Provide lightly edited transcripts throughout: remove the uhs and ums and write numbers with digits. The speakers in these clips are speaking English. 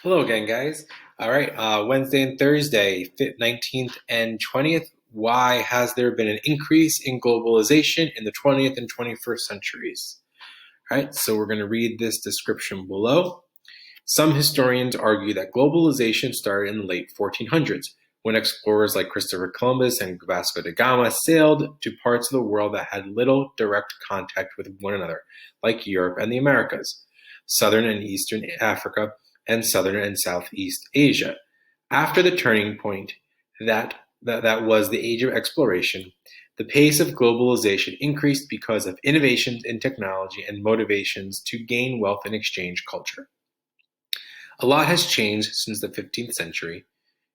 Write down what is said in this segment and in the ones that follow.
Hello again, guys. All right, Wednesday and Thursday, 19th and 20th. Why has there been an increase in globalization in the 20th and 21st centuries? All right, so we're going to read this description below. Some historians argue that globalization started in the late 1400s when explorers like Christopher Columbus and Vasco da Gama sailed to parts of the world that had little direct contact with one another, like Europe and the Americas, southern and eastern Africa, and southern and southeast Asia. After the turning point that was the age of exploration, the pace of globalization increased because of innovations in technology and motivations to gain wealth and exchange culture. A lot has changed since the 15th century.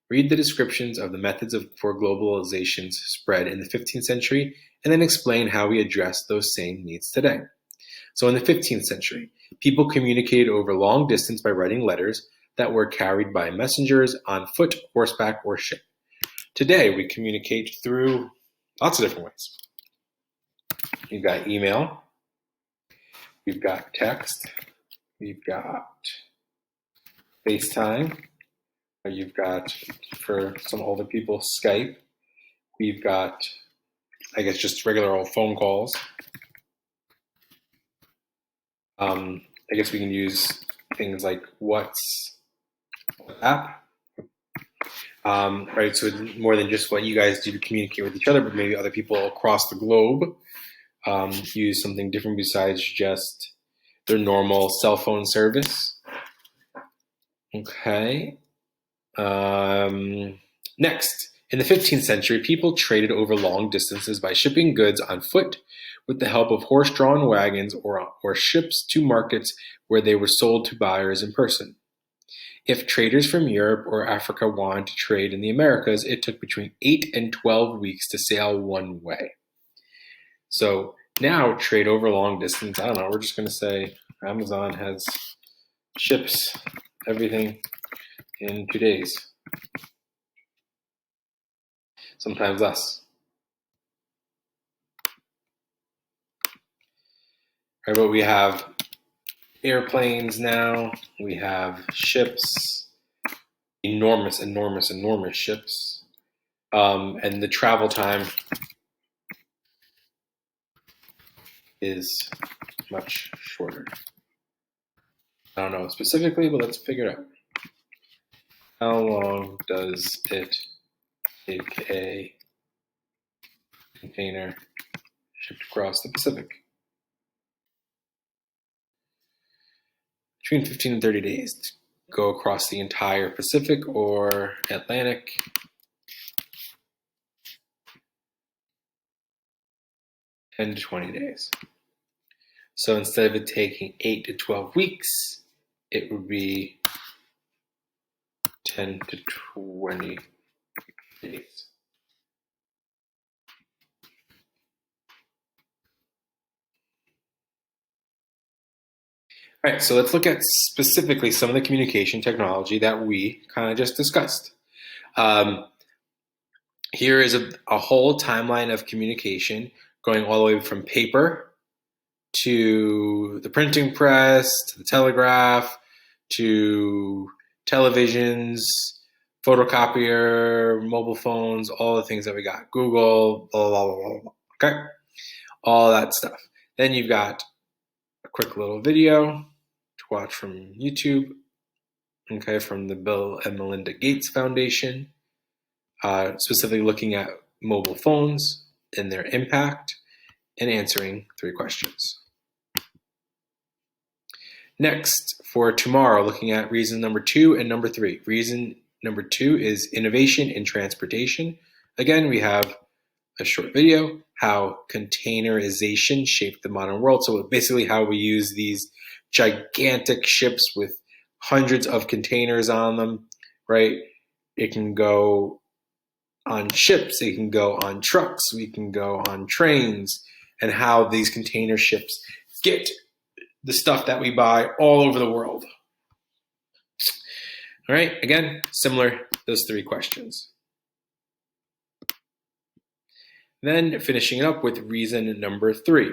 Read the descriptions of the methods for globalization's spread in the 15th century and then explain how we address those same needs today. So in the 15th century, people communicated over long distance by writing letters that were carried by messengers on foot, horseback, or ship. Today, we communicate through lots of different ways. You've got email, we've got text, we've got FaceTime, you've got, for some older people, Skype, we've got, I guess, just regular old phone calls. I guess we can use things like WhatsApp, right? So it's more than just what you guys do to communicate with each other, but maybe other people across the globe use something different besides just their normal cell phone service. Okay. Next, in the 15th century, people traded over long distances by shipping goods on foot with the help of horse-drawn wagons or ships to markets where they were sold to buyers in person. If traders from Europe or Africa wanted to trade in the Americas, it took between 8 and 12 weeks to sail one way. So now trade over long distance, I don't know, we're just going to say Amazon has ships everything in 2 days. Sometimes less. Right, but we have airplanes now, we have ships, enormous ships, and the travel time is much shorter. I don't know specifically, but let's figure it out. How long does it take a container shipped across the Pacific? Between 15 and 30 days to go across the entire Pacific or Atlantic. $10 to 20 days. So instead of it taking 8 to 12 weeks, it would be 10 to 20 days. All right, so let's look at specifically some of the communication technology that we kind of just discussed. Here is a whole timeline of communication going all the way from paper to the printing press, to the telegraph, to televisions, photocopier, mobile phones, all the things that we got. Google, blah, blah, blah, blah, blah. Okay? All that stuff. Then you've got a quick little video to watch from YouTube, okay, from the Bill and Melinda Gates Foundation, specifically looking at mobile phones and their impact and answering 3 questions. Next, for tomorrow, looking at reason number 2 and number 3. Reason number 2 is innovation in transportation. Again, we have a short video, how containerization shaped the modern world. So basically how we use these gigantic ships with hundreds of containers on them, right? It can go on ships, it can go on trucks, we can go on trains, and how these container ships get the stuff that we buy all over the world. All right, again, similar, those 3 questions. Then finishing it up with reason number 3.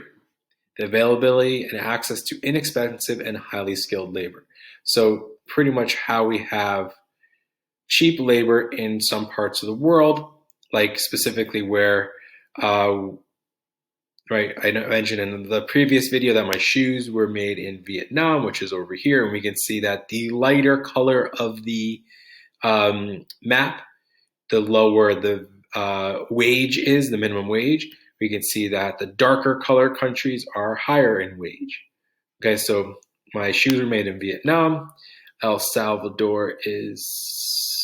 the availability and access to inexpensive and highly skilled labor. So pretty much how we have cheap labor in some parts of the world, like specifically where, right, I mentioned in the previous video that my shoes were made in Vietnam, which is over here, and we can see that the lighter color of the map, the lower the wage is, the minimum wage. We can see that the darker color countries are higher in wage. Okay, so my shoes were made in Vietnam. El Salvador is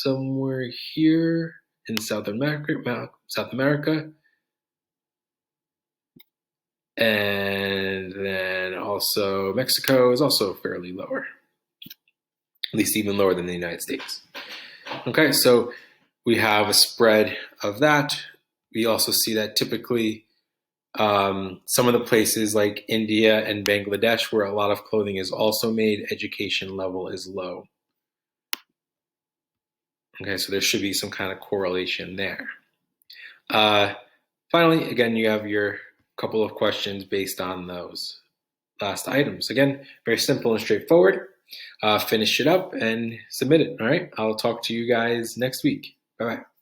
somewhere here in South America. And then also Mexico is also fairly lower, at least even lower than the United States. Okay, so we have a spread of that. We also see that typically some of the places like India and Bangladesh, where a lot of clothing is also made, education level is low. Okay, so there should be some kind of correlation there. Finally, again, you have your couple of questions based on those last items. Again, very simple and straightforward. Finish it up and submit it. All right, I'll talk to you guys next week. Bye-bye.